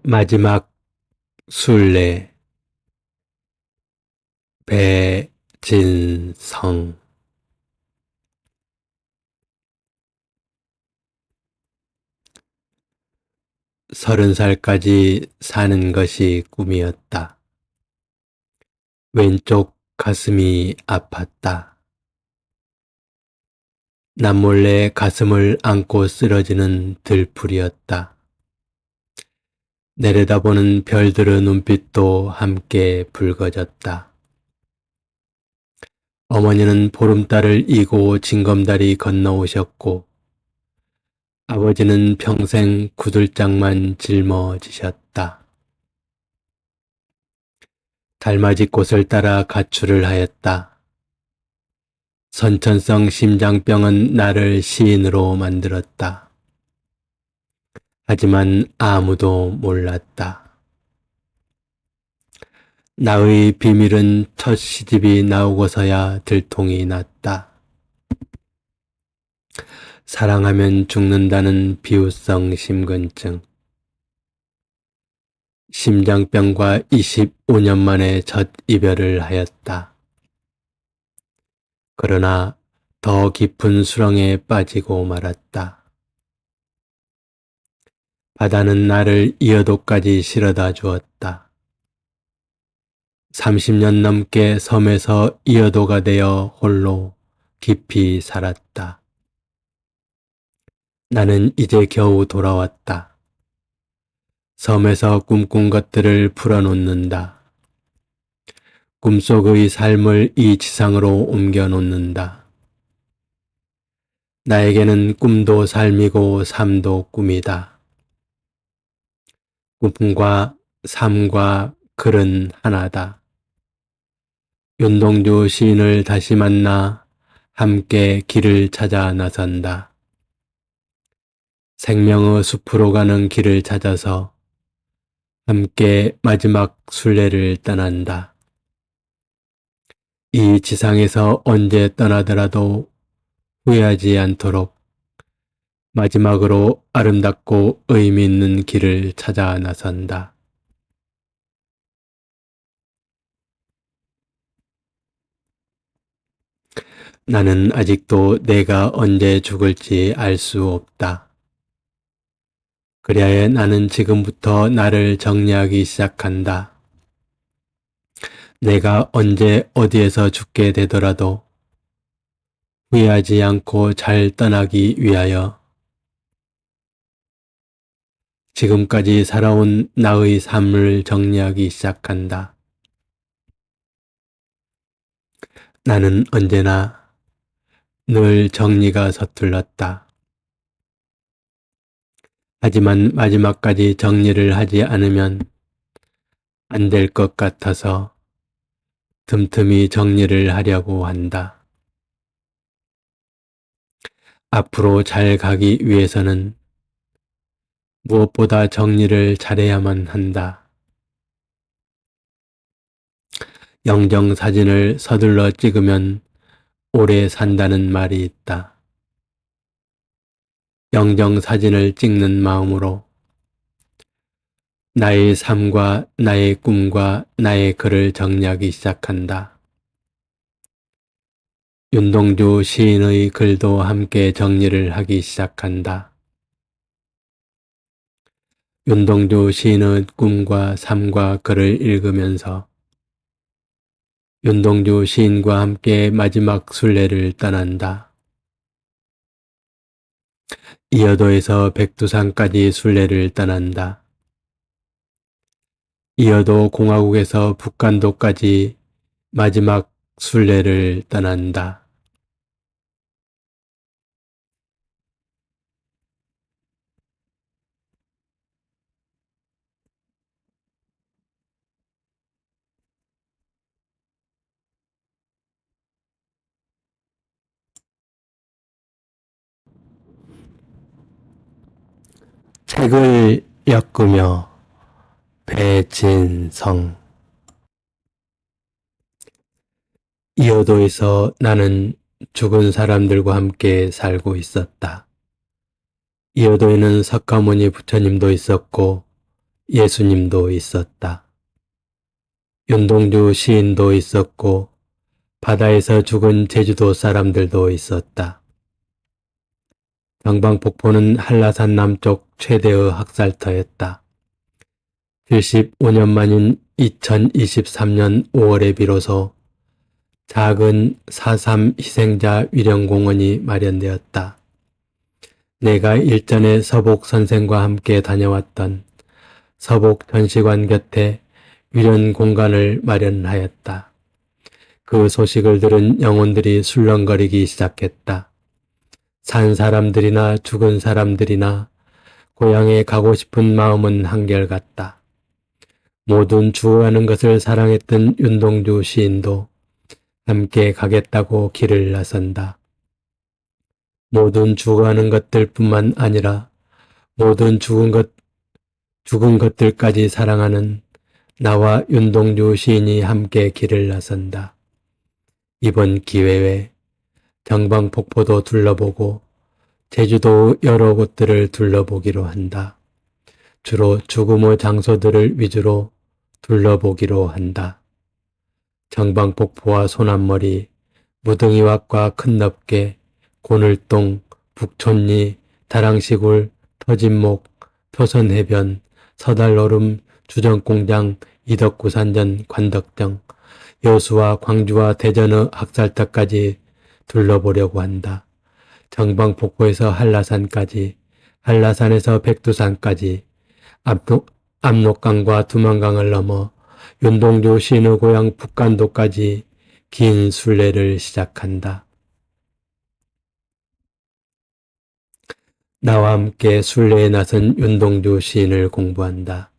마지막 순례 배진성 30살까지 사는 것이 꿈이었다. 왼쪽 가슴이 아팠다. 남몰래 가슴을 안고 쓰러지는 들풀이었다. 내려다보는 별들의 눈빛도 함께 붉어졌다. 어머니는 보름달을 이고 징검다리 건너오셨고 아버지는 평생 구들장만 짊어지셨다. 달맞이 꽃을 따라 가출을 하였다. 선천성 심장병은 나를 시인으로 만들었다. 하지만 아무도 몰랐다. 나의 비밀은 첫 시집이 나오고서야 들통이 났다. 사랑하면 죽는다는 비유성 심근증. 심장병과 25년 만에 첫 이별을 하였다. 그러나 더 깊은 수렁에 빠지고 말았다. 바다는 나를 이어도까지 실어다 주었다. 30년 넘게 섬에서 이어도가 되어 홀로 깊이 살았다. 나는 이제 겨우 돌아왔다. 섬에서 꿈꾼 것들을 풀어놓는다. 꿈속의 삶을 이 지상으로 옮겨놓는다. 나에게는 꿈도 삶이고 삶도 꿈이다. 꿈과 삶과 글은 하나다. 윤동주 시인을 다시 만나 함께 길을 찾아 나선다. 생명의 숲으로 가는 길을 찾아서 함께 마지막 순례를 떠난다. 이 지상에서 언제 떠나더라도 후회하지 않도록 마지막으로 아름답고 의미 있는 길을 찾아 나선다. 나는 아직도 내가 언제 죽을지 알 수 없다. 그리하여 나는 지금부터 나를 정리하기 시작한다. 내가 언제 어디에서 죽게 되더라도 후회하지 않고 잘 떠나기 위하여 지금까지 살아온 나의 삶을 정리하기 시작한다. 나는 언제나 늘 정리가 서툴렀다. 하지만 마지막까지 정리를 하지 않으면 안 될 것 같아서 틈틈이 정리를 하려고 한다. 앞으로 잘 가기 위해서는 무엇보다 정리를 잘해야만 한다. 영정사진을 서둘러 찍으면 오래 산다는 말이 있다. 영정사진을 찍는 마음으로 나의 삶과 나의 꿈과 나의 글을 정리하기 시작한다. 윤동주 시인의 글도 함께 정리를 하기 시작한다. 윤동주 시인의 꿈과 삶과 글을 읽으면서 윤동주 시인과 함께 마지막 순례를 떠난다. 이어도에서 백두산까지 순례를 떠난다. 이어도 공화국에서 북간도까지 마지막 순례를 떠난다. 책을 엮으며 배진성. 이어도에서 나는 죽은 사람들과 함께 살고 있었다. 이어도에는 석가모니 부처님도 있었고 예수님도 있었다. 윤동주 시인도 있었고 바다에서 죽은 제주도 사람들도 있었다. 정방폭포는 한라산 남쪽 최대의 학살터였다. 75년 만인 2023년 5월에 비로소 작은 4.3 희생자 위령공원이 마련되었다. 내가 일전에 서복 선생과 함께 다녀왔던 서복 전시관 곁에 위령 공간을 마련하였다. 그 소식을 들은 영혼들이 술렁거리기 시작했다. 산 사람들이나 죽은 사람들이나 고향에 가고 싶은 마음은 한결같다. 모든 죽어가는 것을 사랑했던 윤동주 시인도 함께 가겠다고 길을 나선다. 모든 죽어가는 것들뿐만 아니라 모든 죽은 것들까지 사랑하는 나와 윤동주 시인이 함께 길을 나선다. 이번 기회에 정방폭포도 둘러보고 제주도 여러 곳들을 둘러보기로 한다. 주로 죽음의 장소들을 위주로 둘러보기로 한다. 정방폭포와 소남머리, 무등이왁과 큰넓게, 고늘동, 북촌리, 다랑시굴, 터진목, 표선해변, 서달오름, 주정공장, 이덕구산전, 관덕정, 여수와 광주와 대전의 학살터까지 둘러보려고 한다. 정방폭포에서 한라산까지, 한라산에서 백두산까지, 압록강과 두만강을 넘어 윤동주 시인의 고향 북간도까지 긴 순례를 시작한다. 나와 함께 순례에 나선 윤동주 시인을 공부한다.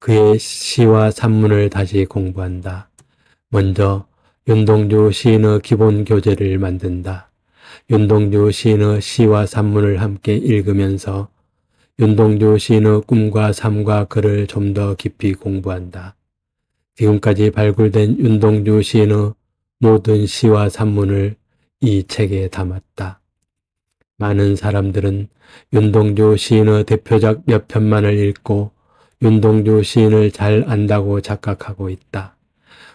그의 시와 산문을 다시 공부한다. 먼저 윤동주 시인의 기본 교재를 만든다. 윤동주 시인의 시와 산문을 함께 읽으면서 윤동주 시인의 꿈과 삶과 글을 좀 더 깊이 공부한다. 지금까지 발굴된 윤동주 시인의 모든 시와 산문을 이 책에 담았다. 많은 사람들은 윤동주 시인의 대표작 몇 편만을 읽고 윤동주 시인을 잘 안다고 착각하고 있다.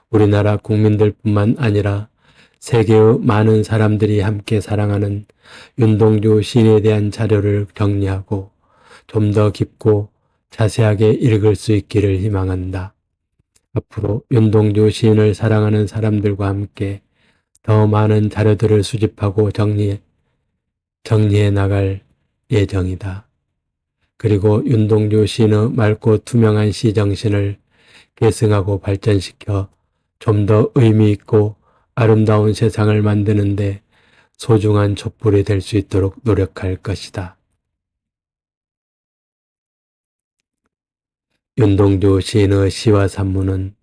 우리나라 국민들뿐만 아니라 세계의 많은 사람들이 함께 사랑하는 윤동주 시인에 대한 자료를 정리하고 좀 더 깊고 자세하게 읽을 수 있기를 희망한다. 앞으로 윤동주 시인을 사랑하는 사람들과 함께 더 많은 자료들을 수집하고 정리해 나갈 예정이다. 그리고 윤동주 시인의 맑고 투명한 시 정신을 계승하고 발전시켜 좀 더 의미 있고 아름다운 세상을 만드는데 소중한 촛불이 될 수 있도록 노력할 것이다. 윤동주 시인의 시와 산문은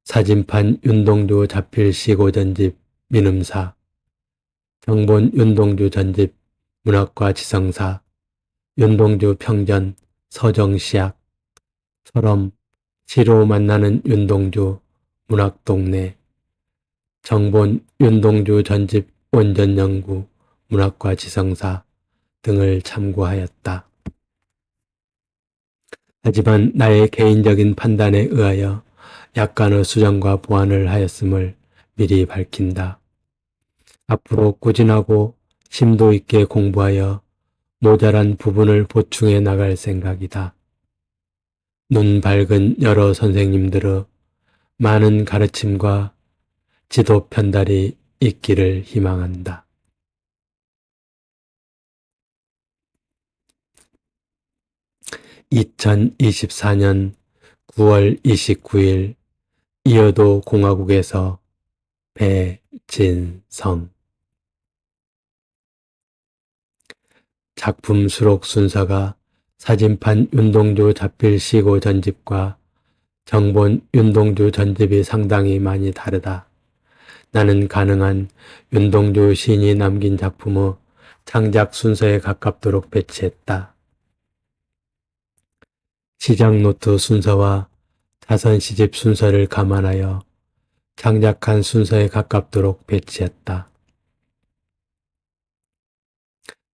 사진판 윤동주 자필 시고전집 민음사, 정본 윤동주 전집 문학과 지성사, 윤동주 평전 서정시약, 서럼 시로 만나는 윤동주 문학동네, 정본 윤동주 전집 원전연구 문학과 지성사 등을 참고하였다. 하지만 나의 개인적인 판단에 의하여 약간의 수정과 보완을 하였음을 미리 밝힌다. 앞으로 꾸준하고 심도 있게 공부하여 모자란 부분을 보충해 나갈 생각이다. 눈 밝은 여러 선생님들의 많은 가르침과 지도 편달이 있기를 희망한다. (2024년 9월 29일) 이어도 공화국에서 배진성. 작품 수록 순서가 사진판 윤동주 자필 시고 전집과 정본 윤동주 전집이 상당히 많이 다르다. 나는 가능한 윤동주 시인이 남긴 작품의 창작 순서에 가깝도록 배치했다. 시작 노트 순서와 자선 시집 순서를 감안하여 창작한 순서에 가깝도록 배치했다.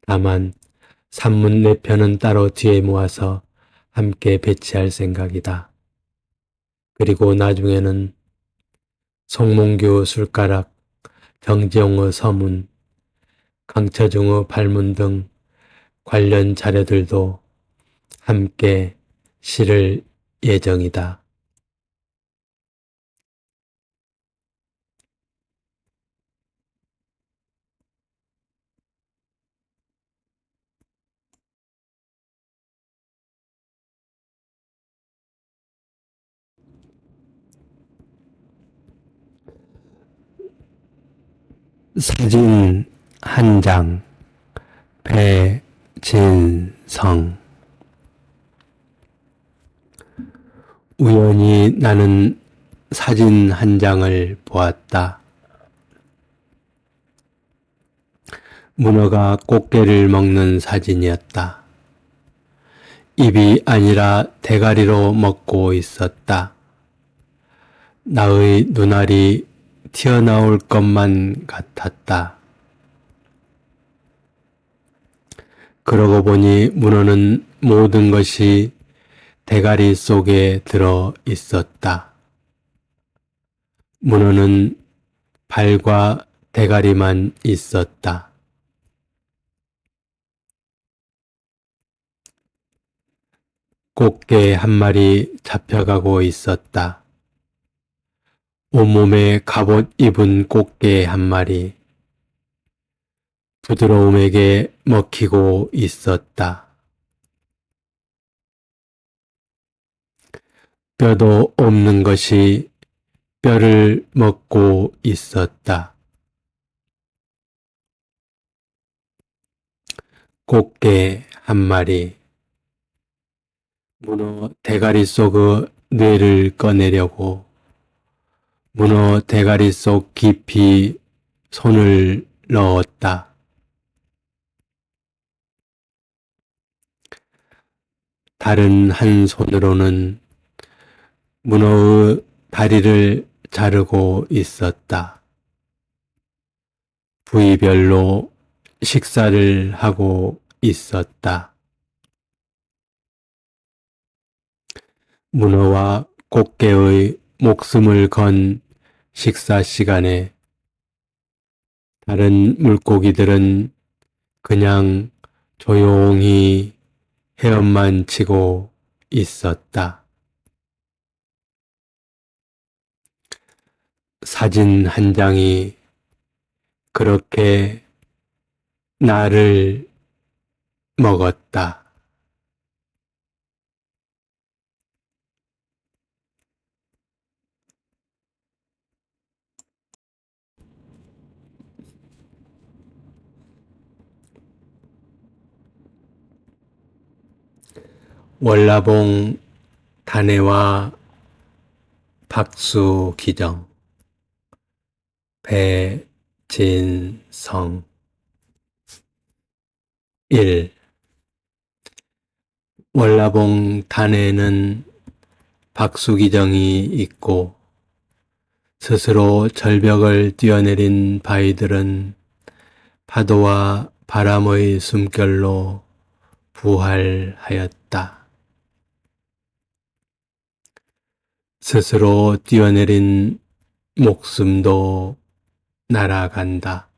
다만 산문 4편은 따로 뒤에 모아서 함께 배치할 생각이다. 그리고 나중에는 송몽규 술가락, 정지용의 서문, 강처중의 발문 등 관련 자료들도 함께 실을 예정이다. 사진 한 장, 배진성. 우연히 나는 사진 한 장을 보았다. 문어가 꽃게를 먹는 사진이었다. 입이 아니라 대가리로 먹고 있었다. 나의 눈알이 튀어나올 것만 같았다. 그러고 보니 문어는 모든 것이 대가리 속에 들어 있었다. 문어는 발과 대가리만 있었다. 꽃게 한 마리 잡혀가고 있었다. 온몸에 갑옷 입은 꽃게 한 마리. 부드러움에게 먹히고 있었다. 뼈도 없는 것이 뼈를 먹고 있었다. 꽃게 한 마리. 문어 대가리 속의 뇌를 꺼내려고 문어 대가리 속 깊이 손을 넣었다. 다른 한 손으로는 문어의 다리를 자르고 있었다. 부위별로 식사를 하고 있었다. 문어와 꽃게의 목숨을 건 식사 시간에 다른 물고기들은 그냥 조용히 헤엄만 치고 있었다. 사진 한 장이 그렇게 나를 먹었다. 월라봉 단해와 박수기정. 배진성. 1. 월라봉 단해는 박수기정이 있고 스스로 절벽을 뛰어내린 바위들은 파도와 바람의 숨결로 부활하였다. 스스로 뛰어내린 목숨도 날아간다.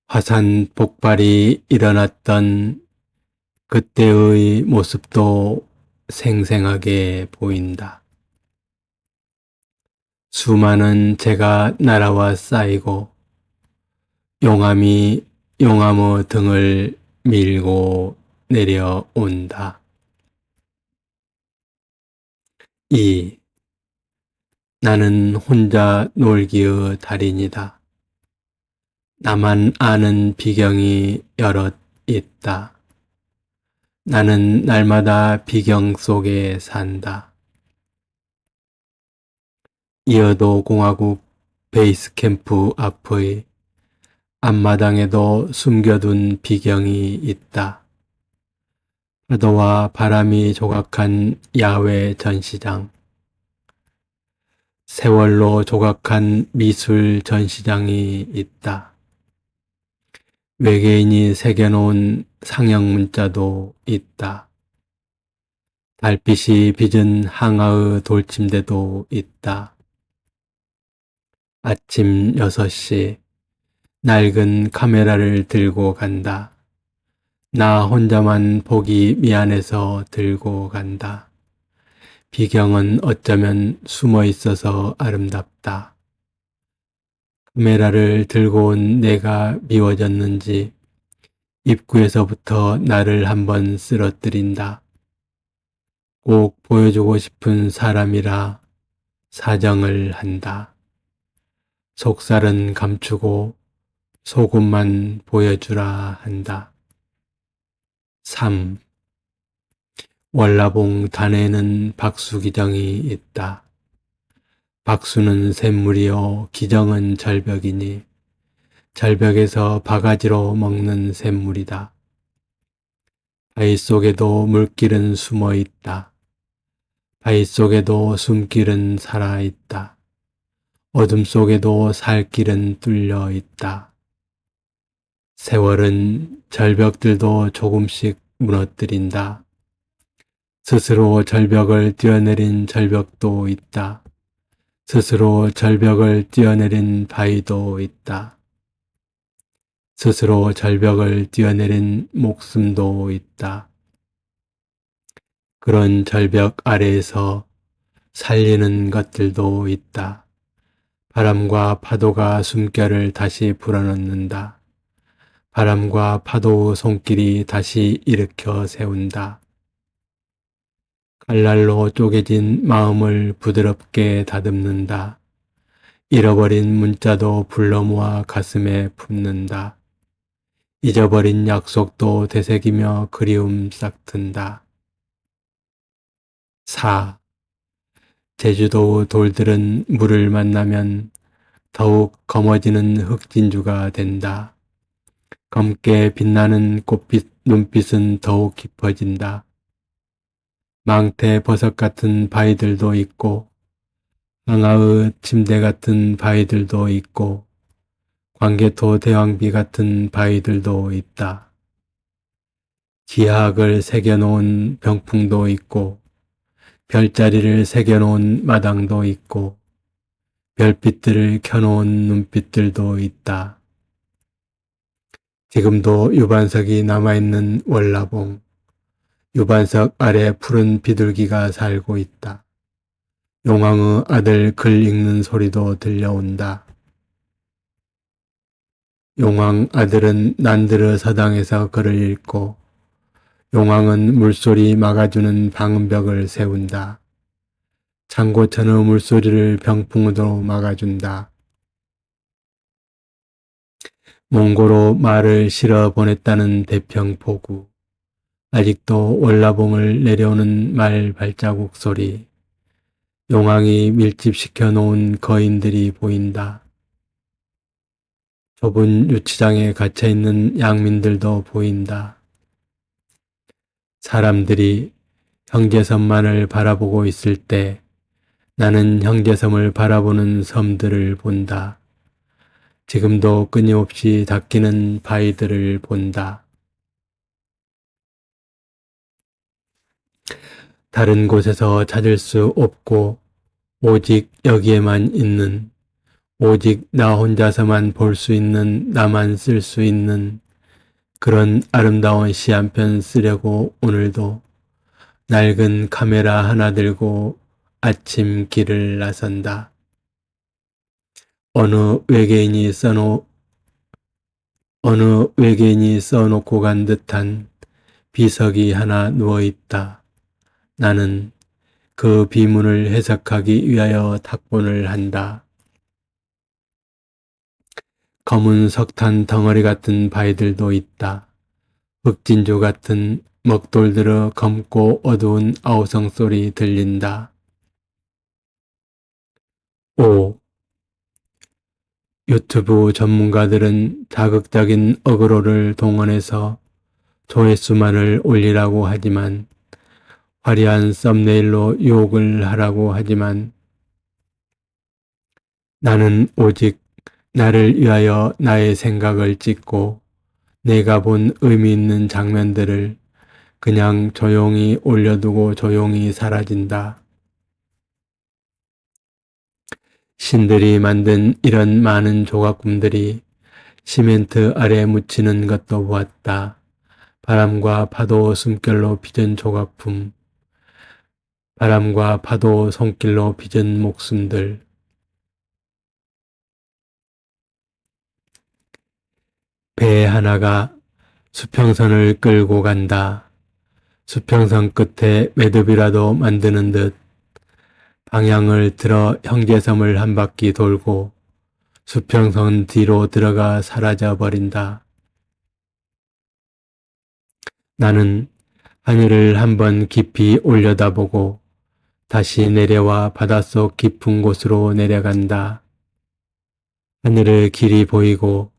화산 폭발이 일어났던 그때의 모습도 생생하게 보인다. 수많은 재가 날아와 쌓이고 용암이 용암의 등을 밀고 내려온다. 2. 나는 혼자 놀기의 달인이다. 나만 아는 비경이 여럿 있다. 나는 날마다 비경 속에 산다. 이어도 공화국 베이스 캠프 앞의 앞마당에도 숨겨둔 비경이 있다. 파도와 바람이 조각한 야외 전시장, 세월로 조각한 미술 전시장이 있다. 외계인이 새겨놓은 상형 문자도 있다. 달빛이 빚은 항아의 돌침대도 있다. 아침 6시 낡은 카메라를 들고 간다. 나 혼자만 보기 미안해서 들고 간다. 비경은 어쩌면 숨어 있어서 아름답다. 카메라를 들고 온 내가 미워졌는지 입구에서부터 나를 한번 쓰러뜨린다. 꼭 보여주고 싶은 사람이라 사정을 한다. 속살은 감추고 속음만 보여주라 한다. 3. 월라봉 단에는 박수기정이 있다. 박수는 샘물이요 기정은 절벽이니 절벽에서 바가지로 먹는 샘물이다. 바위 속에도 물길은 숨어 있다. 바위 속에도 숨길은 살아 있다. 어둠 속에도 살 길은 뚫려 있다. 세월은 절벽들도 조금씩 무너뜨린다. 스스로 절벽을 뛰어내린 절벽도 있다. 스스로 절벽을 뛰어내린 바위도 있다. 스스로 절벽을 뛰어내린 목숨도 있다. 그런 절벽 아래에서 살리는 것들도 있다. 바람과 파도가 숨결을 다시 불어넣는다. 바람과 파도 손길이 다시 일으켜 세운다. 칼날로 쪼개진 마음을 부드럽게 다듬는다. 잃어버린 문자도 불러 모아 가슴에 품는다. 잊어버린 약속도 되새기며 그리움 싹튼다. 4. 제주도 돌들은 물을 만나면 더욱 검어지는 흑진주가 된다. 검게 빛나는 꽃빛 눈빛은 더욱 깊어진다. 망태 버섯 같은 바위들도 있고 항아의 침대 같은 바위들도 있고 광개토 대왕비 같은 바위들도 있다. 기하학을 새겨놓은 병풍도 있고 별자리를 새겨놓은 마당도 있고 별빛들을 켜놓은 눈빛들도 있다. 지금도 유반석이 남아있는 월라봉, 유반석 아래 푸른 비둘기가 살고 있다. 용왕의 아들 글 읽는 소리도 들려온다. 용왕 아들은 난들의 서당에서 글을 읽고 용왕은 물소리 막아주는 방음벽을 세운다. 창고천의 물소리를 병풍으로 막아준다. 몽고로 말을 실어 보냈다는 대평포구. 아직도 월라봉을 내려오는 말 발자국 소리. 용왕이 밀집시켜 놓은 거인들이 보인다. 좁은 유치장에 갇혀있는 양민들도 보인다. 사람들이 형제섬만을 바라보고 있을 때 나는 형제섬을 바라보는 섬들을 본다. 지금도 끊임없이 닦이는 바위들을 본다. 다른 곳에서 찾을 수 없고 오직 여기에만 있는, 오직 나 혼자서만 볼 수 있는, 나만 쓸 수 있는 그런 아름다운 시 한 편 쓰려고 오늘도 낡은 카메라 하나 들고 아침 길을 나선다. 어느 외계인이 써놓고 간 듯한 비석이 하나 누워있다. 나는 그 비문을 해석하기 위하여 탁본을 한다. 검은 석탄 덩어리 같은 바위들도 있다. 흑진주 같은 먹돌들의 검고 어두운 아우성 소리 들린다. 5. 유튜브 전문가들은 자극적인 어그로를 동원해서 조회수만을 올리라고 하지만, 화려한 썸네일로 유혹을 하라고 하지만, 나는 오직 나를 위하여 나의 생각을 찍고 내가 본 의미 있는 장면들을 그냥 조용히 올려두고 조용히 사라진다. 신들이 만든 이런 많은 조각품들이 시멘트 아래 묻히는 것도 보았다. 바람과 파도 숨결로 빚은 조각품, 바람과 파도 손길로 빚은 목숨들. 배 하나가 수평선을 끌고 간다. 수평선 끝에 매듭이라도 만드는 듯 방향을 틀어 형제섬을 한 바퀴 돌고 수평선 뒤로 들어가 사라져 버린다. 나는 하늘을 한번 깊이 올려다보고 다시 내려와 바닷속 깊은 곳으로 내려간다. 하늘의 길이 보이고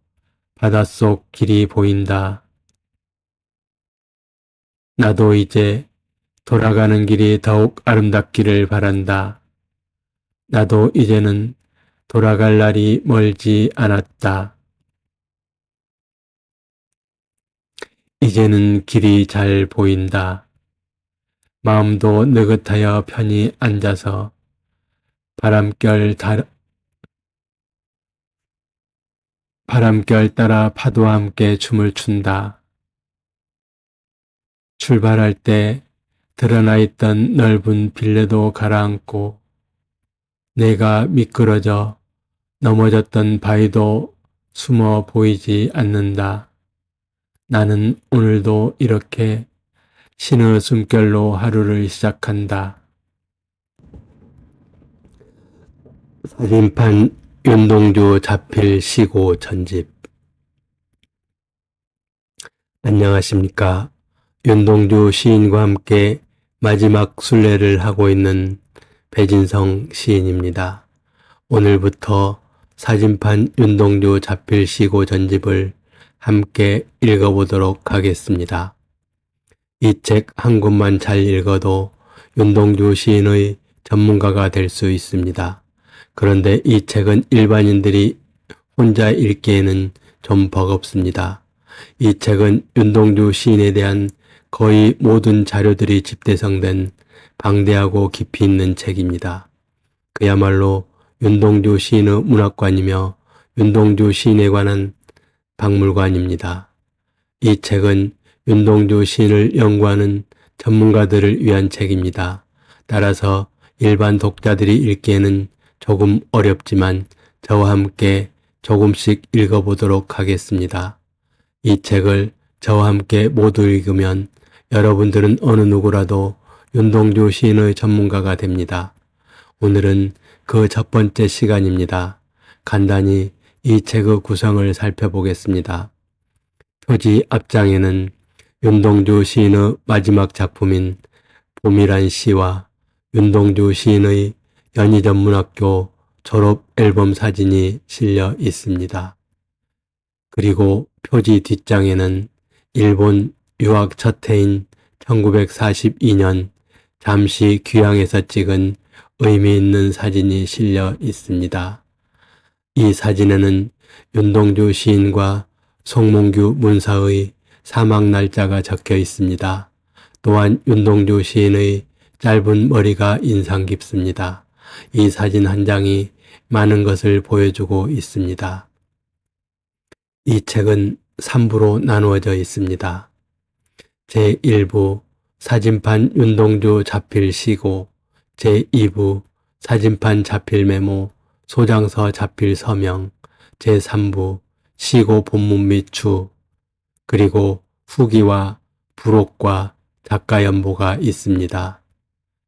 바닷속 길이 보인다. 나도 이제 돌아가는 길이 더욱 아름답기를 바란다. 나도 이제는 돌아갈 날이 멀지 않았다. 이제는 길이 잘 보인다. 마음도 느긋하여 편히 앉아서 바람결 따라 파도와 함께 춤을 춘다. 출발할 때 드러나 있던 넓은 빌레도 가라앉고 내가 미끄러져 넘어졌던 바위도 숨어 보이지 않는다. 나는 오늘도 이렇게 신의 숨결로 하루를 시작한다. 사진판 윤동주 자필 시고 전집. 안녕하십니까. 윤동주 시인과 함께 마지막 순례를 하고 있는 배진성 시인입니다. 오늘부터 사진판 윤동주 자필 시고 전집을 함께 읽어보도록 하겠습니다. 이 책 한 권만 잘 읽어도 윤동주 시인의 전문가가 될 수 있습니다. 그런데 이 책은 일반인들이 혼자 읽기에는 좀 버겁습니다. 이 책은 윤동주 시인에 대한 거의 모든 자료들이 집대성된 방대하고 깊이 있는 책입니다. 그야말로 윤동주 시인의 문학관이며 윤동주 시인에 관한 박물관입니다. 이 책은 윤동주 시인을 연구하는 전문가들을 위한 책입니다. 따라서 일반 독자들이 읽기에는 조금 어렵지만 저와 함께 조금씩 읽어보도록 하겠습니다. 이 책을 저와 함께 모두 읽으면 여러분들은 어느 누구라도 윤동주 시인의 전문가가 됩니다. 오늘은 그 첫 번째 시간입니다. 간단히 이 책의 구성을 살펴보겠습니다. 표지 앞장에는 윤동주 시인의 마지막 작품인 봄이란 시와 윤동주 시인의 연희전문학교 졸업 앨범 사진이 실려 있습니다. 그리고 표지 뒷장에는 일본 유학 첫 해인 1942년 잠시 귀향에서 찍은 의미 있는 사진이 실려 있습니다. 이 사진에는 윤동주 시인과 송몽규 문사의 사망 날짜가 적혀 있습니다. 또한 윤동주 시인의 짧은 머리가 인상 깊습니다. 이 사진 한 장이 많은 것을 보여주고 있습니다. 이 책은 3부로 나누어져 있습니다. 제1부 사진판 윤동주 자필 시고, 제2부 사진판 자필 메모, 소장서 자필 서명, 제3부 시고 본문 및 추, 그리고 후기와 부록과 작가 연보가 있습니다.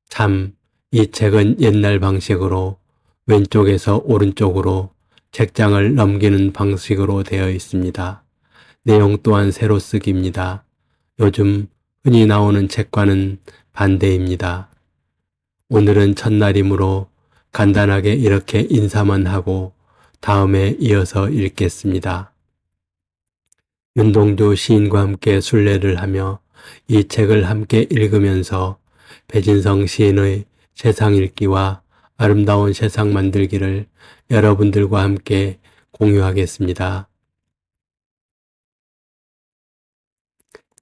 참, 이 책은 옛날 방식으로 왼쪽에서 오른쪽으로 책장을 넘기는 방식으로 되어 있습니다. 내용 또한 새로 쓰기입니다. 요즘 흔히 나오는 책과는 반대입니다. 오늘은 첫날이므로 간단하게 이렇게 인사만 하고 다음에 이어서 읽겠습니다. 윤동주 시인과 함께 순례를 하며 이 책을 함께 읽으면서 배진성 시인의 세상 읽기와 아름다운 세상 만들기를 여러분들과 함께 공유하겠습니다.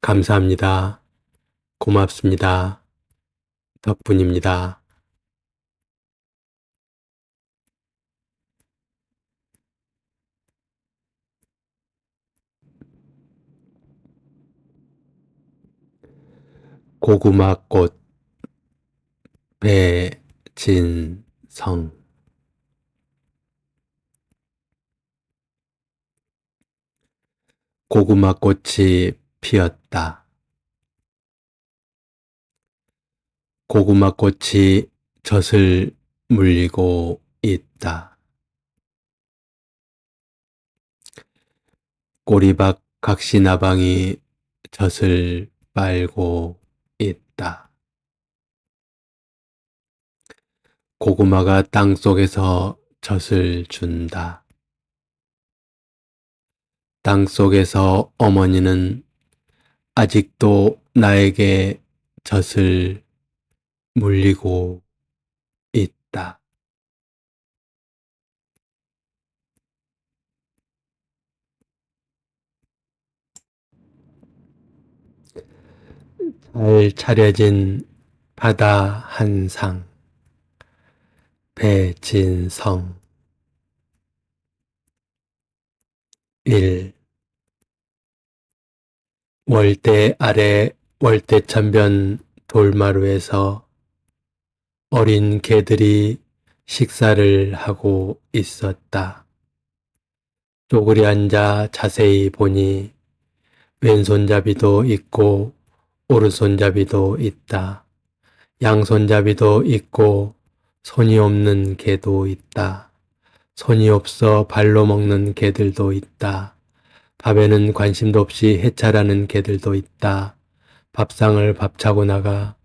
감사합니다. 고맙습니다. 덕분입니다. 고구마꽃 배진성. 고구마꽃이 피었다. 고구마꽃이 젖을 물리고 있다. 꼬리박 각시나방이 젖을 빨고 있다. 고구마가 땅속에서 젖을 준다. 땅속에서 어머니는 아직도 나에게 젖을 물리고 있다. 잘 차려진 바다 한상. 배진성. 1. 월대 아래 월대천변 돌마루에서 어린 개들이 식사를 하고 있었다. 쪼그리 앉아 자세히 보니 왼손잡이도 있고 오른손잡이도 있다. 양손잡이도 있고 손이 없는 개도 있다. 손이 없어 발로 먹는 개들도 있다. 밥에는 관심도 없이 해찰하는 개들도 있다. 밥상을 밥차고 나가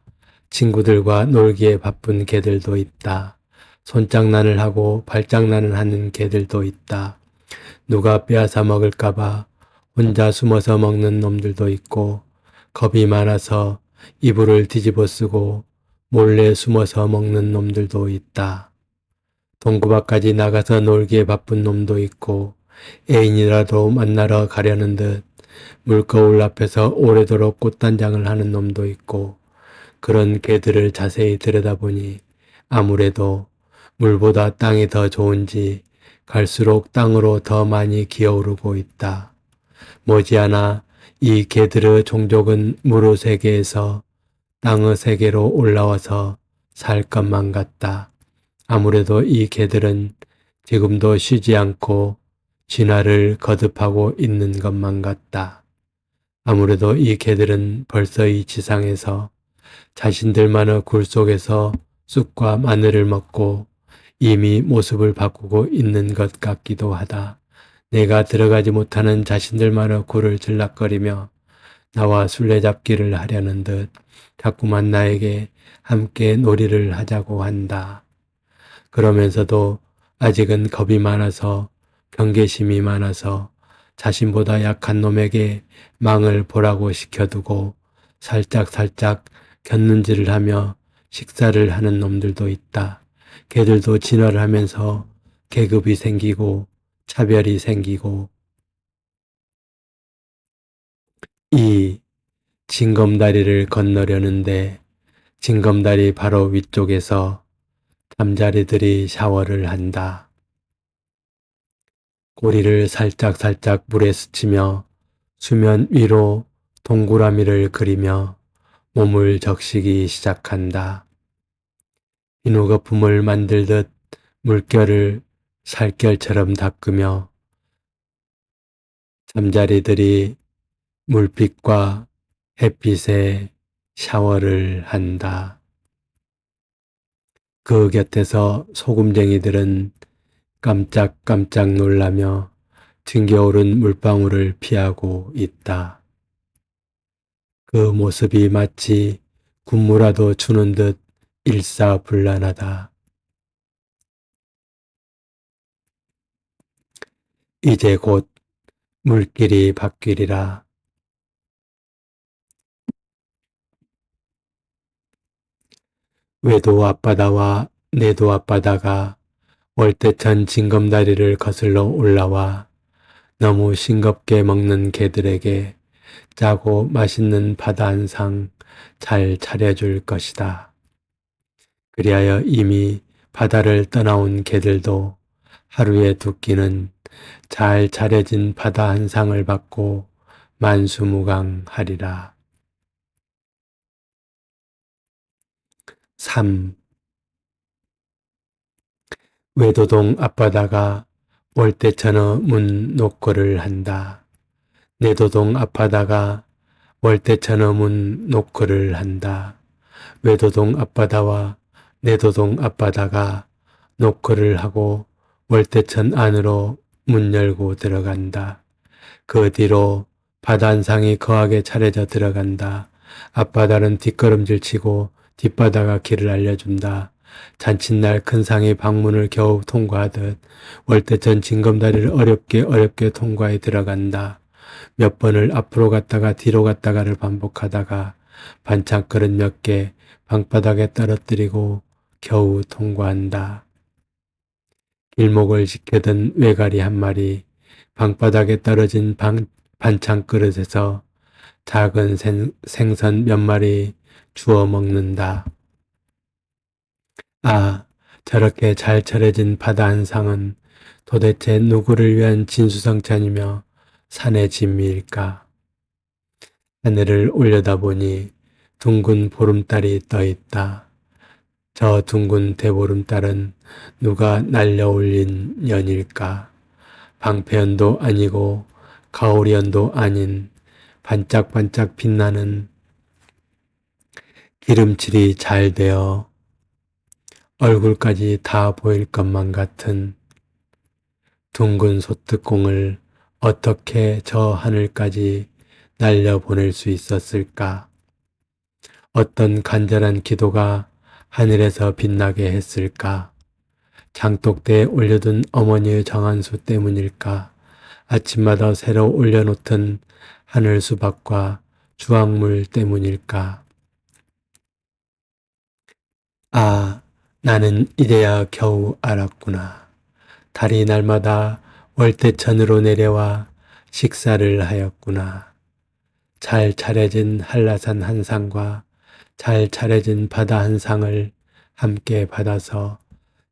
친구들과 놀기에 바쁜 개들도 있다. 손장난을 하고 발장난을 하는 개들도 있다. 누가 빼앗아 먹을까봐 혼자 숨어서 먹는 놈들도 있고, 겁이 많아서 이불을 뒤집어 쓰고 몰래 숨어서 먹는 놈들도 있다. 동구 밖까지 나가서 놀기에 바쁜 놈도 있고, 애인이라도 만나러 가려는 듯 물거울 앞에서 오래도록 꽃단장을 하는 놈도 있고, 그런 개들을 자세히 들여다보니 아무래도 물보다 땅이 더 좋은지 갈수록 땅으로 더 많이 기어오르고 있다. 머지않아 이 개들의 종족은 물의 세계에서 땅의 세계로 올라와서 살 것만 같다. 아무래도 이 개들은 지금도 쉬지 않고 진화를 거듭하고 있는 것만 같다. 아무래도 이 개들은 벌써 이 지상에서 자신들만의 굴 속에서 쑥과 마늘을 먹고 이미 모습을 바꾸고 있는 것 같기도 하다. 내가 들어가지 못하는 자신들만의 굴을 들락거리며 나와 술래잡기를 하려는 듯 자꾸만 나에게 함께 놀이를 하자고 한다. 그러면서도 아직은 겁이 많아서 경계심이 많아서 자신보다 약한 놈에게 망을 보라고 시켜두고 살짝살짝 곁눈질을 하며 식사를 하는 놈들도 있다. 개들도 진화를 하면서 계급이 생기고 차별이 생기고, 이 징검다리를 건너려는데 징검다리 바로 위쪽에서 잠자리들이 샤워를 한다. 꼬리를 살짝살짝 물에 스치며 수면 위로 동그라미를 그리며 몸을 적시기 시작한다. 비누 거품을 만들듯 물결을 살결처럼 닦으며 잠자리들이 물빛과 햇빛에 샤워를 한다. 그 곁에서 소금쟁이들은 깜짝깜짝 놀라며 튕겨오른 물방울을 피하고 있다. 그 모습이 마치 군무라도 주는 듯 일사불란하다. 이제 곧 물길이 바뀌리라. 외도 앞바다와 내도 앞바다가 월대천 징검다리를 거슬러 올라와 너무 싱겁게 먹는 개들에게 짜고 맛있는 바다 한 상 잘 차려줄 것이다. 그리하여 이미 바다를 떠나온 개들도 하루에 두 끼는 잘 차려진 바다 한 상을 받고 만수무강하리라. 3. 외도동 앞바다가 월대천어 문 노크를 한다. 내도동 앞바다가 월대천어 문 노크를 한다. 외도동 앞바다와 내도동 앞바다가 노크를 하고 월대천 안으로 문 열고 들어간다. 그 뒤로 바다한상이 거하게 차려져 들어간다. 앞바다는 뒷걸음질 치고 뒷바다가 길을 알려준다. 잔칫날 큰 상이 방문을 겨우 통과하듯 월대천 징검다리를 어렵게 통과해 들어간다. 몇 번을 앞으로 갔다가 뒤로 갔다가를 반복하다가 반찬그릇 몇 개 방바닥에 떨어뜨리고 겨우 통과한다. 길목을 지켜던 외가리 한 마리 방바닥에 떨어진 반찬그릇에서 작은 생선 몇 마리 주워 먹는다. 아, 저렇게 잘 차려진 바다 한 상은 도대체 누구를 위한 진수성찬이며 산의 진미일까? 하늘을 올려다보니 둥근 보름달이 떠 있다. 저 둥근 대보름달은 누가 날려올린 연일까? 방패연도 아니고 가오리연도 아닌 반짝반짝 빛나는 기름칠이 잘 되어 얼굴까지 다 보일 것만 같은 둥근 소뚜껑을 어떻게 저 하늘까지 날려보낼 수 있었을까? 어떤 간절한 기도가 하늘에서 빛나게 했을까? 장독대에 올려둔 어머니의 정한수 때문일까? 아침마다 새로 올려놓던 하늘 수박과 주황물 때문일까? 아, 나는 이제야 겨우 알았구나. 달이 날마다 월대천으로 내려와 식사를 하였구나. 잘 차려진 한라산 한 상과 잘 차려진 바다 한 상을 함께 받아서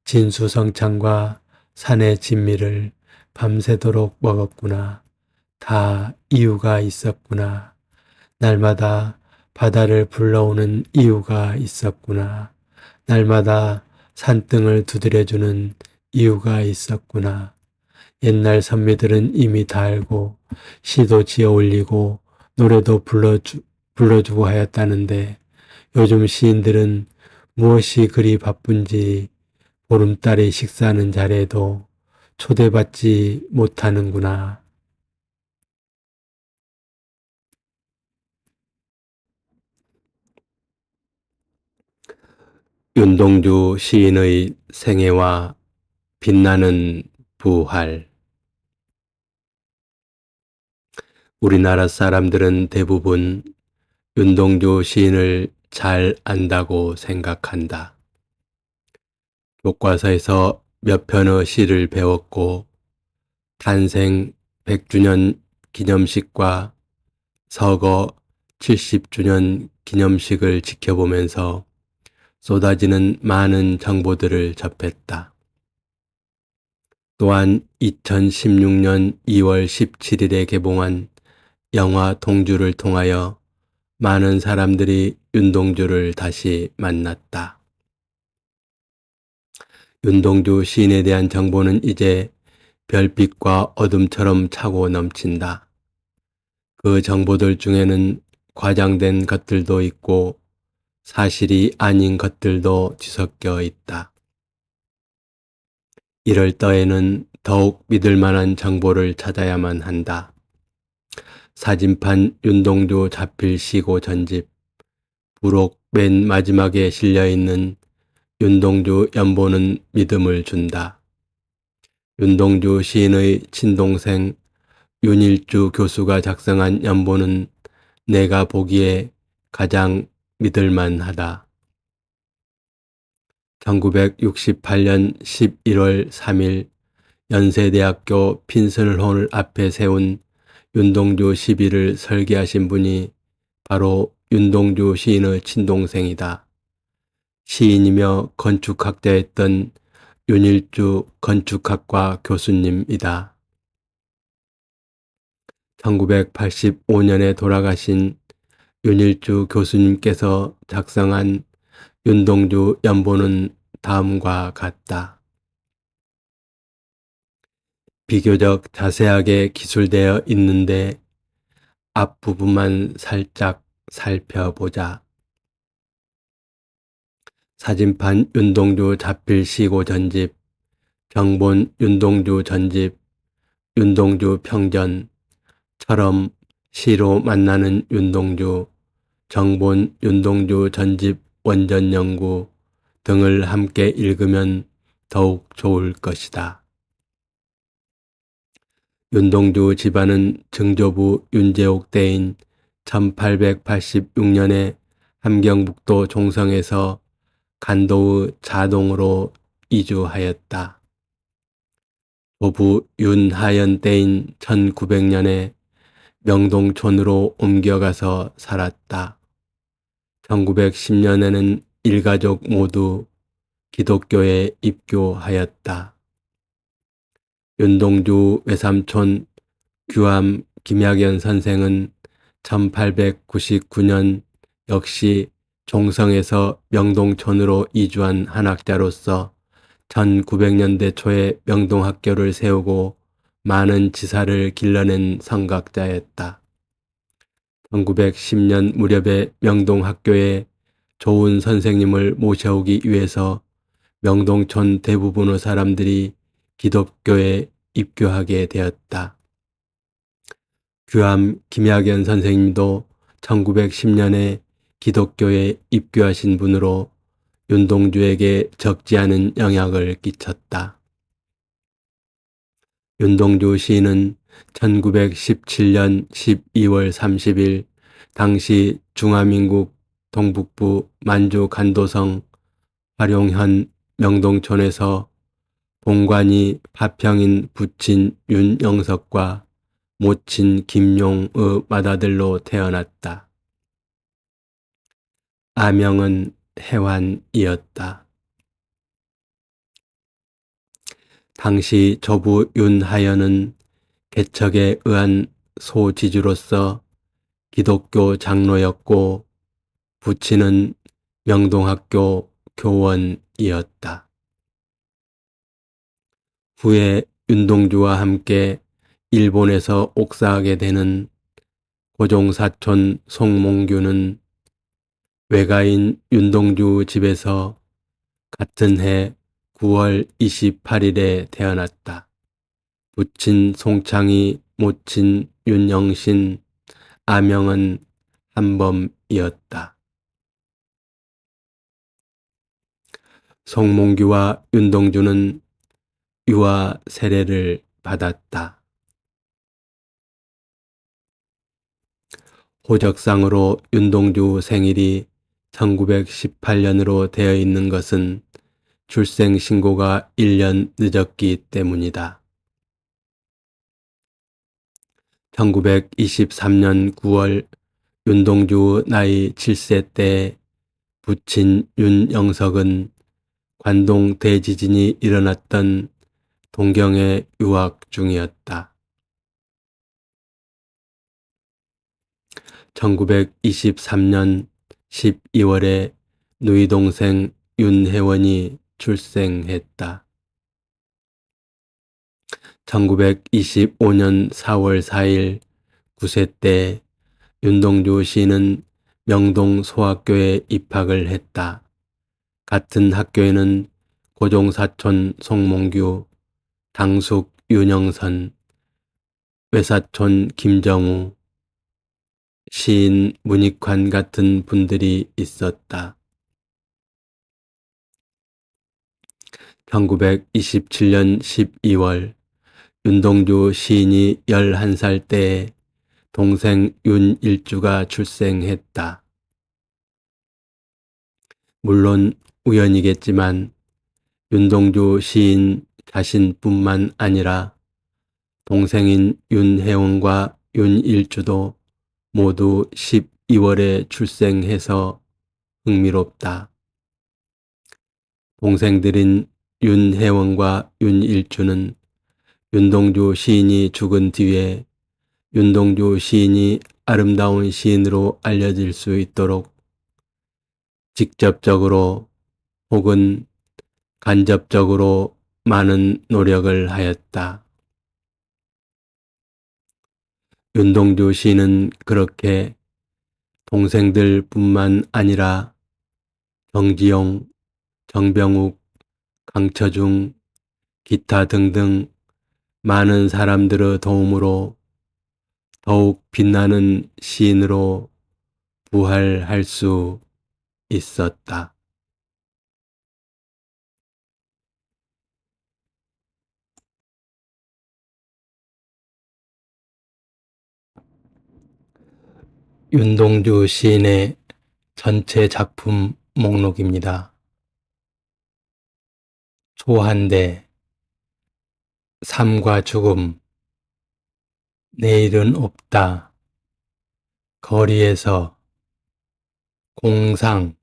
진수성찬과 산의 진미를 밤새도록 먹었구나. 다 이유가 있었구나. 날마다 바다를 불러오는 이유가 있었구나. 날마다 산등을 두드려주는 이유가 있었구나. 옛날 선미들은 이미 다 알고 시도 지어 올리고 노래도 불러주고 하였다는데 요즘 시인들은 무엇이 그리 바쁜지 보름달이 식사하는 자리에도 초대받지 못하는구나. 윤동주 시인의 생애와 빛나는 부활. 우리나라 사람들은 대부분 윤동주 시인을 잘 안다고 생각한다. 교과서에서 몇 편의 시를 배웠고 탄생 100주년 기념식과 서거 70주년 기념식을 지켜보면서 쏟아지는 많은 정보들을 접했다. 또한 2016년 2월 17일에 개봉한 영화 동주를 통하여 많은 사람들이 윤동주를 다시 만났다. 윤동주 시인에 대한 정보는 이제 별빛과 어둠처럼 차고 넘친다. 그 정보들 중에는 과장된 것들도 있고 사실이 아닌 것들도 뒤섞여 있다. 이럴 때에는 더욱 믿을 만한 정보를 찾아야만 한다. 사진판 윤동주 자필 시고 전집 부록 맨 마지막에 실려있는 윤동주 연보는 믿음을 준다. 윤동주 시인의 친동생 윤일주 교수가 작성한 연보는 내가 보기에 가장 믿을만하다. 1968년 11월 3일 연세대학교 핀슨홀 앞에 세운 윤동주 시비를 설계하신 분이 바로 윤동주 시인의 친동생이다. 시인이며 건축학자였던 윤일주 건축학과 교수님이다. 1985년에 돌아가신 윤일주 교수님께서 작성한 윤동주 연보는 다음과 같다. 비교적 자세하게 기술되어 있는데 앞부분만 살짝 살펴보자. 사진판 윤동주 자필시고 전집, 경본 윤동주 전집, 윤동주 평전처럼 시로 만나는 윤동주, 정본 윤동주 전집 원전 연구 등을 함께 읽으면 더욱 좋을 것이다. 윤동주 집안은 증조부 윤제옥 대인 1886년에 함경북도 종성에서 간도의 자동으로 이주하였다. 조부 윤하연 대인 1900년에 명동촌으로 옮겨가서 살았다. 1910년에는 일가족 모두 기독교에 입교하였다. 윤동주 외삼촌 규암 김학연 선생은 1899년 역시 종성에서 명동촌으로 이주한 한학자로서 1900년대 초에 명동학교를 세우고 많은 지사를 길러낸 성각자였다. 1910년 무렵에 명동학교에 좋은 선생님을 모셔오기 위해서 명동촌 대부분의 사람들이 기독교에 입교하게 되었다. 규암 김학연 선생님도 1910년에 기독교에 입교하신 분으로 윤동주에게 적지 않은 영향을 끼쳤다. 윤동주 시인은 1917년 12월 30일 당시 중화민국 동북부 만주 간도성 화룡현 명동촌에서 본관이 파평인 부친 윤영석과 모친 김용의 맏아들로 태어났다. 아명은 해환이었다. 당시 조부 윤하연은 개척에 의한 소지주로서 기독교 장로였고 부친은 명동학교 교원이었다. 후에 윤동주와 함께 일본에서 옥사하게 되는 고종사촌 송몽규는 외가인 윤동주 집에서 같은 해 9월 28일에 태어났다. 부친 송창이, 모친 윤영신, 아명은 한범이었다. 송몽규와 윤동주는 유아 세례를 받았다. 호적상으로 윤동주 생일이 1918년으로 되어 있는 것은 출생 신고가 1년 늦었기 때문이다. 1923년 9월 윤동주 나이 7세 때 부친 윤영석은 관동 대지진이 일어났던 동경에 유학 중이었다. 1923년 12월에 누이 동생 윤혜원이 출생했다. 1925년 4월 4일 9세 때 윤동주 시인은 명동 소학교에 입학을 했다. 같은 학교에는 고종사촌 송몽규, 당숙 윤영선, 외사촌 김정우, 시인 문익환 같은 분들이 있었다. 1927년 12월 윤동주 시인이 11살 때에 동생 윤일주가 출생했다. 물론 우연이겠지만 윤동주 시인 자신뿐만 아니라 동생인 윤혜원과 윤일주도 모두 12월에 출생해서 흥미롭다. 동생들인 윤혜원과 윤일주는 윤동주 시인이 죽은 뒤에 윤동주 시인이 아름다운 시인으로 알려질 수 있도록 직접적으로 혹은 간접적으로 많은 노력을 하였다. 윤동주 시인은 그렇게 동생들 뿐만 아니라 정지용, 정병욱, 강처중, 기타 등등 많은 사람들의 도움으로 더욱 빛나는 시인으로 부활할 수 있었다. 윤동주 시인의 전체 작품 목록입니다. 초한대, 삶과 죽음, 내일은 없다, 거리에서, 공상,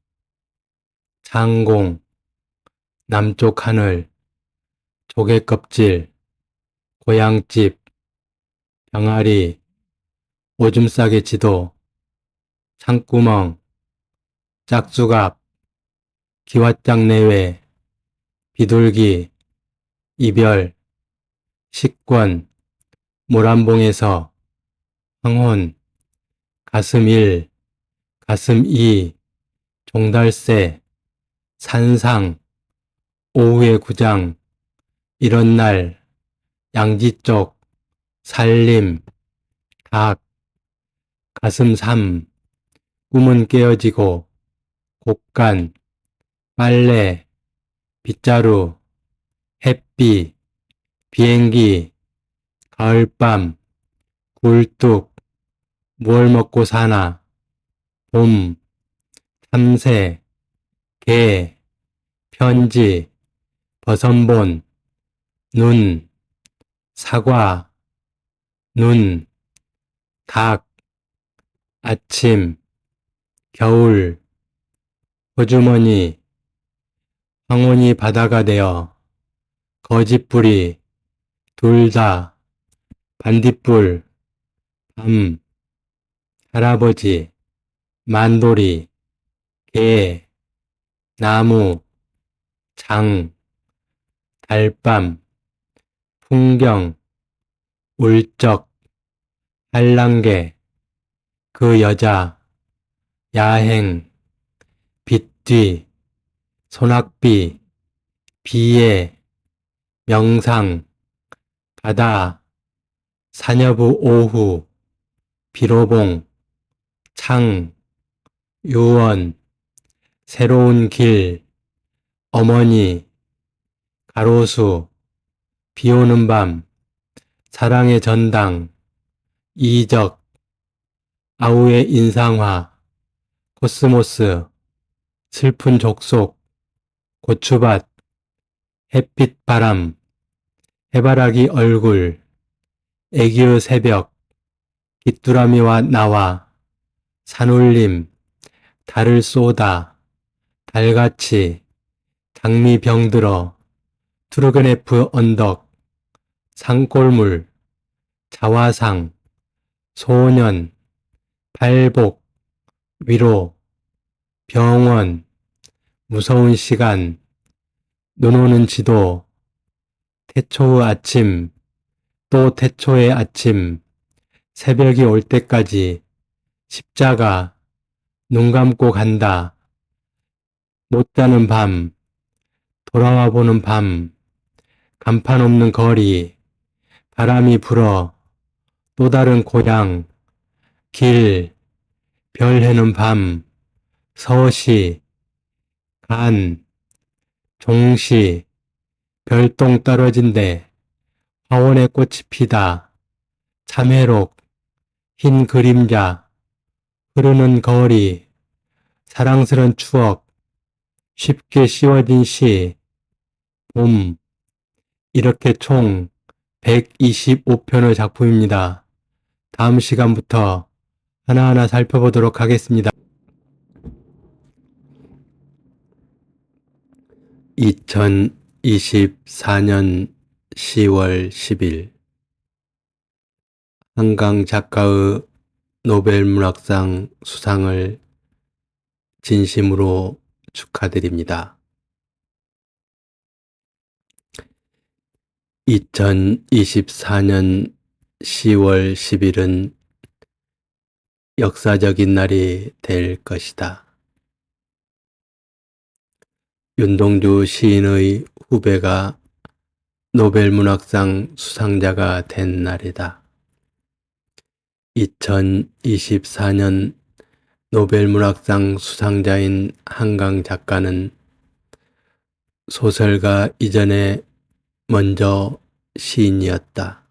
창공, 남쪽 하늘, 조개껍질, 고향집, 병아리, 오줌 싸개 지도, 창구멍, 짝수갑, 기왓장 내외, 비둘기, 이별, 식권, 모란봉에서, 황혼, 가슴 1, 가슴 2, 종달새, 산상, 오후의 구장, 이런 날, 양지 쪽, 살림, 닭, 가슴 3, 꿈은 깨어지고, 곡간, 빨래, 빗자루, 햇비, 비행기, 가을밤, 굴뚝, 무얼 먹고 사나, 봄, 참새, 개, 편지, 버선본, 눈, 사과, 눈, 닭, 아침, 겨울, 호주머니, 황혼이 바다가 되어, 거짓불이, 둘 다, 반딧불, 밤, 할아버지, 만돌이, 개, 나무, 장, 달밤, 풍경, 울적, 한랑개, 그 여자, 야행, 빗뒤, 소낙비, 비애, 명상, 바다, 사녀부 오후, 비로봉, 창, 유원, 새로운 길, 어머니, 가로수, 비오는 밤, 사랑의 전당, 이적, 아우의 인상화, 코스모스, 슬픈 족속, 고추밭, 햇빛 바람, 해바라기 얼굴, 애기의 새벽, 귀뚜라미와 나와, 산울림, 달을 쏘다, 달같이, 장미 병들어, 투르그네프 언덕, 산골물, 자화상, 소년, 발복, 위로, 병원, 무서운 시간, 눈 오는 지도, 태초의 아침, 또 태초의 아침, 새벽이 올 때까지, 십자가, 눈 감고 간다, 못 자는 밤, 돌아와 보는 밤, 간판 없는 거리, 바람이 불어, 또 다른 고향, 길, 별 해는 밤, 서시, 간, 종시, 별똥 떨어진대, 화원의 꽃이 피다, 참외록, 흰 그림자, 흐르는 거리, 사랑스런 추억, 쉽게 씌워진 시, 봄, 이렇게 총 125편의 작품입니다. 다음 시간부터 하나하나 살펴보도록 하겠습니다. 2024년 10월 10일 한강 작가의 노벨문학상 수상을 진심으로 축하드립니다. 2024년 10월 10일은 역사적인 날이 될 것이다. 윤동주 시인의 후배가 노벨문학상 수상자가 된 날이다. 2024년 노벨문학상 수상자인 한강 작가는 소설가 이전에 먼저 시인이었다.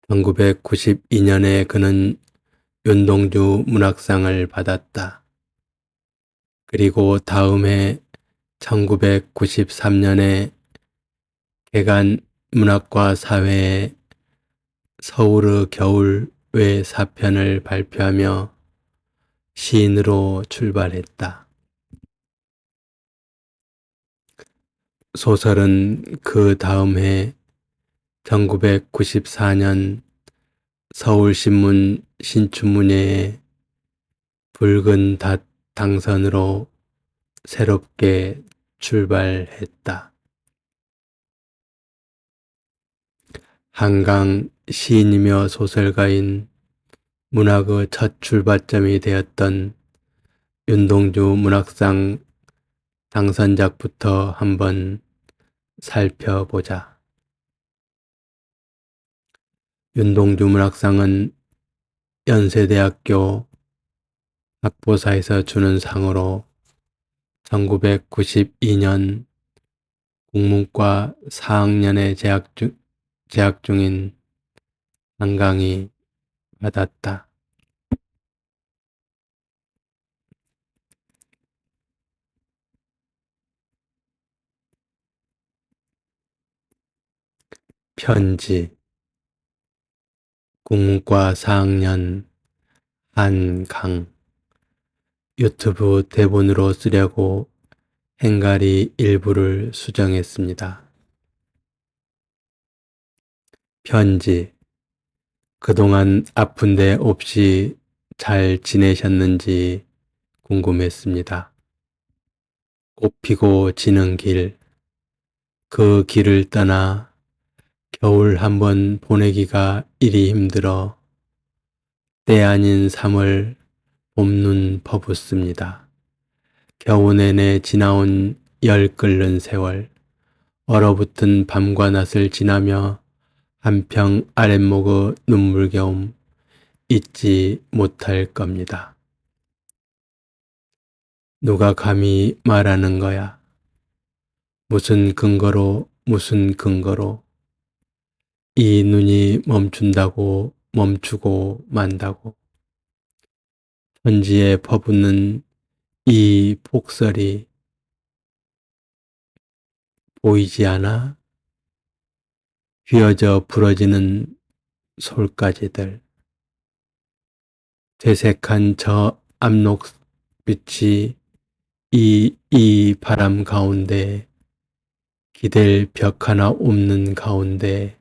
1992년에 그는 윤동주 문학상을 받았다. 그리고 다음 해 1993년에 개간 문학과 사회에 서울의 겨울 외 4편을 발표하며 시인으로 출발했다. 소설은 그 다음 해 1994년 서울신문 신춘문예에 붉은 닷 당선으로 새롭게 출발했다. 한강 시인이며 소설가인 문학의 첫 출발점이 되었던 윤동주 문학상 당선작부터 한번 살펴보자. 윤동주 문학상은 연세대학교 학보사에서 주는 상으로 1992년 국문과 4학년에 재학 중인 한강이 받았다. 편지. 국문과 4학년 한강. 유튜브 대본으로 쓰려고 행가리 일부를 수정했습니다. 편지. 그동안 아픈데 없이 잘 지내셨는지 궁금했습니다. 꽃피고 지는 길, 그 길을 떠나 겨울 한번 보내기가 이리 힘들어 때 아닌 3월 봄눈 퍼붓습니다. 겨우 내내 지나온 열 끓는 세월, 얼어붙은 밤과 낮을 지나며 한평 아랫목의 눈물겨움 잊지 못할 겁니다. 누가 감히 말하는 거야? 무슨 근거로 이 눈이 멈춘다고 멈추고 만다고. 천지에 퍼붓는 이 폭설이 보이지 않아? 휘어져 부러지는 솔가지들. 되색한 저 압록빛이 이 바람 가운데 기댈 벽 하나 없는 가운데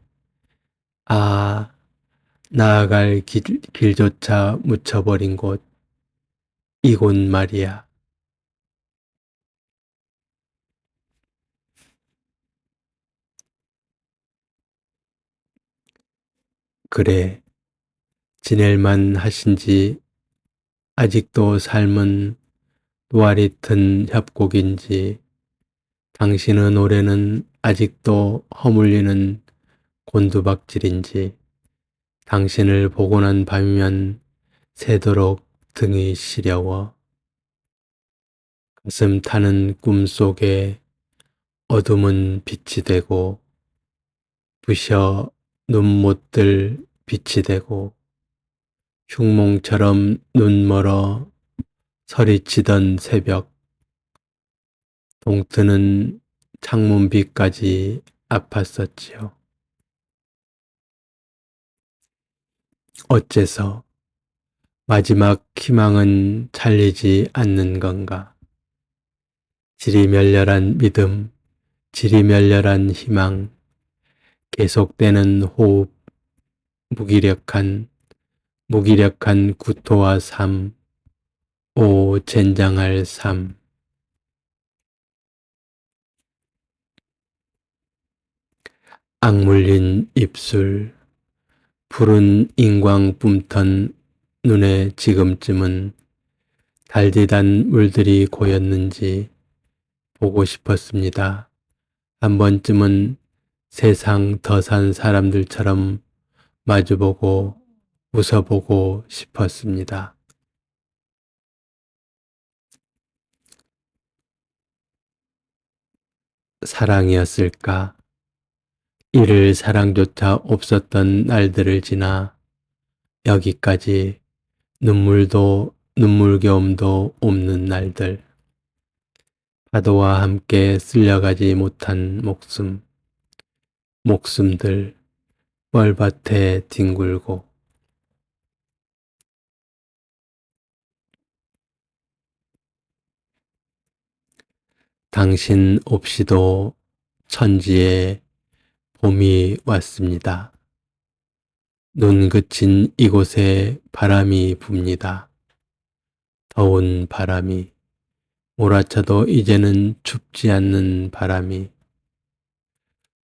나아갈 길조차 묻혀버린 곳, 이곳 말이야. 그래, 지낼만 하신지 아직도 삶은 또아리 튼 협곡인지 당신의 노래는 아직도 허물리는 곤두박질인지 당신을 보고 난 밤이면 새도록 등이 시려워 가슴 타는 꿈속에 어둠은 빛이 되고 부셔 눈 못 뜰 빛이 되고 흉몽처럼 눈 멀어 서리치던 새벽 동트는 창문빛까지 아팠었지요. 어째서 마지막 희망은 잘리지 않는 건가? 지리멸렬한 믿음, 지리멸렬한 희망, 계속되는 호흡, 무기력한 구토와 삶, 오 젠장할 삶. 악물린 입술, 푸른 인광 뿜턴 눈에 지금쯤은 달디단 물들이 고였는지 보고 싶었습니다. 한 번쯤은 세상 더 산 사람들처럼 마주보고 웃어보고 싶었습니다. 사랑이었을까? 이를 사랑조차 없었던 날들을 지나 여기까지 눈물겨움도 없는 날들. 파도와 함께 쓸려가지 못한 목숨들 뻘밭에 뒹굴고 당신 없이도 천지에 봄이 왔습니다. 눈 그친 이곳에 바람이 붑니다. 더운 바람이 몰아쳐도 이제는 춥지 않는 바람이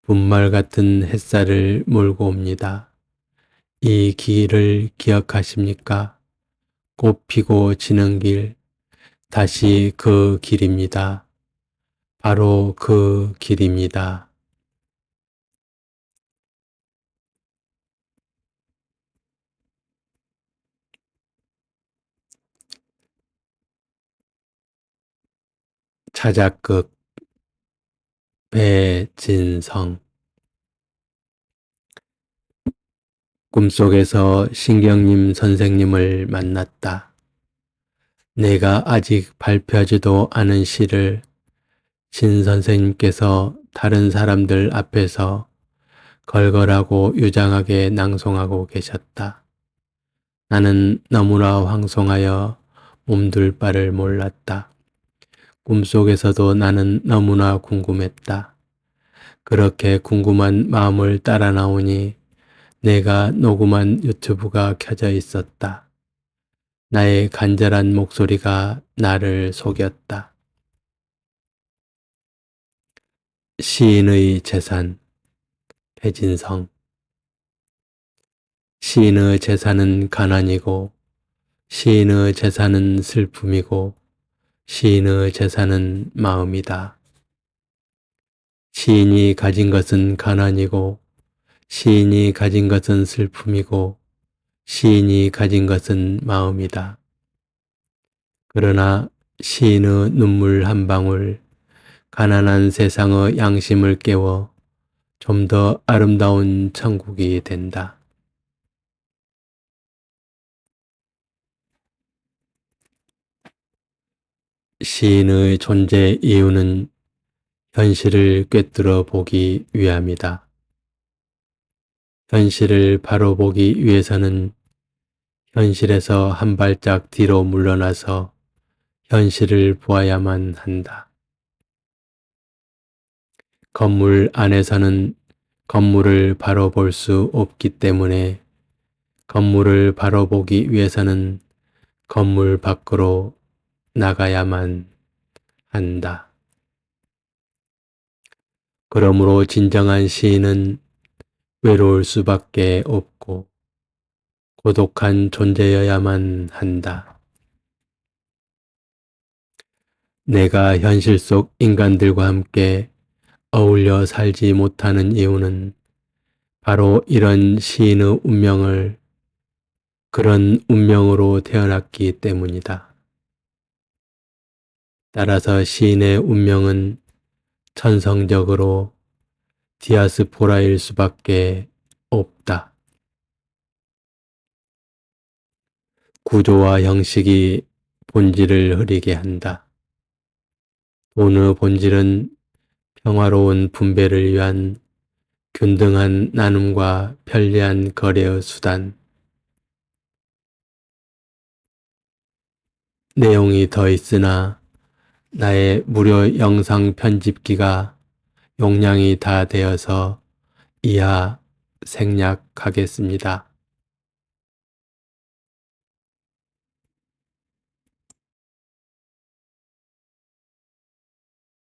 분말 같은 햇살을 몰고 옵니다. 이 길을 기억하십니까? 꽃 피고 지는 길, 다시 그 길입니다. 바로 그 길입니다. 차자극 배진성. 꿈속에서 신경림 선생님을 만났다. 내가 아직 발표하지도 않은 시를 신 선생님께서 다른 사람들 앞에서 걸걸하고 유장하게 낭송하고 계셨다. 나는 너무나 황송하여 몸둘 바를 몰랐다. 꿈속에서도 나는 너무나 궁금했다. 그렇게 궁금한 마음을 따라 나오니 내가 녹음한 유튜브가 켜져 있었다. 나의 간절한 목소리가 나를 속였다. 시인의 재산, 배진성. 시인의 재산은 가난이고, 시인의 재산은 슬픔이고, 시인의 재산은 마음이다. 시인이 가진 것은 가난이고, 시인이 가진 것은 슬픔이고, 시인이 가진 것은 마음이다. 그러나 시인의 눈물 한 방울, 가난한 세상의 양심을 깨워 좀 더 아름다운 천국이 된다. 시인의 존재 이유는 현실을 꿰뚫어 보기 위함이다. 현실을 바로 보기 위해서는 현실에서 한 발짝 뒤로 물러나서 현실을 보아야만 한다. 건물 안에서는 건물을 바로 볼 수 없기 때문에 건물을 바로 보기 위해서는 건물 밖으로 나가야만 한다. 그러므로 진정한 시인은 외로울 수밖에 없고 고독한 존재여야만 한다. 내가 현실 속 인간들과 함께 어울려 살지 못하는 이유는 바로 이런 시인의 운명을 그런 운명으로 태어났기 때문이다. 따라서 시인의 운명은 천성적으로 디아스포라일 수밖에 없다. 구조와 형식이 본질을 흐리게 한다. 돈의 본질은 평화로운 분배를 위한 균등한 나눔과 편리한 거래의 수단, 내용이 더 있으나 나의 무료 영상 편집기가 용량이 다 되어서 이하 생략하겠습니다.